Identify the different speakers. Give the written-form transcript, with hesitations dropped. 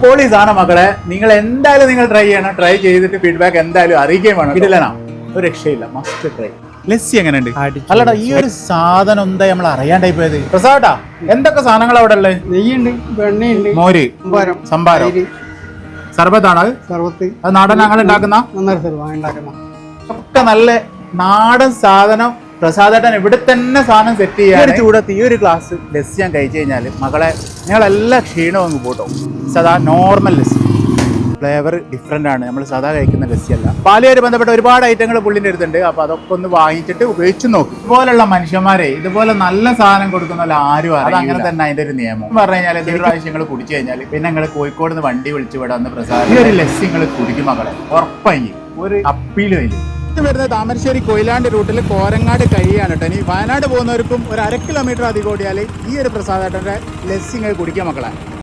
Speaker 1: പോളീസാണ് മക്കളെ. നിങ്ങൾ എന്തായാലും നിങ്ങൾ ട്രൈ ചെയ്യണം. ട്രൈ ചെയ്തിട്ട് ഫീഡ്ബാക്ക് എന്തായാലും അറിയിക്കുകയും വേണം. ഇടില്ലനാ ഒരു രക്ഷയില്ല, മസ്റ്റ് ട്രൈ. ലസ്സി എങ്ങനെയുണ്ട്? അല്ലടാ, ഈ ഒരു സാധനം എന്താ നമ്മൾ അറിയാണ്ടായി പോയത്? പ്രസാദാ, എന്തൊക്കെ സാധനങ്ങൾ അവിടെ ഉള്ളത്?
Speaker 2: നെയ്യുണ്ട്, വെണ്ണയുണ്ട്,
Speaker 1: മോര്, സംഭാരം, സർബത്താണോ അത്?
Speaker 2: സർബത്ത്.
Speaker 1: അത് നാടൻ ഞങ്ങൾ ഉണ്ടാക്കുന്ന ഒക്കെ നല്ല നാടൻ സാധനം. പ്രസാദേട്ടൻ ഇവിടെ തന്നെ സാധനം സെറ്റ് ചെയ്യാൻ ചൂടത്ത് ഈ ഒരു ഗ്ലാസ് ലസ്സി ഞാൻ കഴിച്ചു കഴിഞ്ഞാൽ മകളെ നിങ്ങളെല്ലാ ക്ഷീണവും അങ്ങ് പോട്ടോ. സദാ നോർമൽ ലസ്സി, ഫ്ലേവർ ഡിഫറെൻ്റ് ആണ്. നമ്മൾ സാധാ കഴിക്കുന്ന ലസ്സി അല്ല. പാലുമായിട്ട് ബന്ധപ്പെട്ട ഒരുപാട് ഐറ്റങ്ങൾ പുള്ളിൻ്റെ അടുത്തുണ്ട്. അപ്പോൾ അതൊക്കെ ഒന്ന് വാങ്ങിച്ചിട്ട് ഉപയോഗിച്ച് നോക്കും. ഇതുപോലുള്ള മനുഷ്യന്മാരെ ഇതുപോലെ നല്ല സാധനം കൊടുക്കുന്ന ആരും അറിയാം. അങ്ങനെ തന്നെ അതിൻ്റെ ഒരു നിയമം പറഞ്ഞു കഴിഞ്ഞാൽ എന്തെങ്കിലും പ്രാവശ്യം നിങ്ങൾ കുടിച്ചു കഴിഞ്ഞാൽ പിന്നെ നിങ്ങൾ കോഴിക്കോട് നിന്ന് വണ്ടി വിളിച്ച് ഇവിടെ വന്ന് പ്രസാദം ഈ ഒരു ലസ്സി നിങ്ങൾ കുടിക്കും മകളെ, ഉറപ്പായി ഒരു അപ്പീലും അതിൽ. ഇത് വരുന്നത് താമരശ്ശേരി കൊയിലാണ്ട് റൂട്ടിൽ കോരങ്ങാട് കഴിയാണ് കേട്ടോ. ഇനി വയനാട് പോകുന്നവർക്കും ഒരു 1/2 കിലോമീറ്റർ അധികം ഓടിയാൽ ഈ ഒരു പ്രസാദേട്ടൻ്റെ ലസ്സി നിങ്ങൾ കുടിക്കുക മക്കളെ.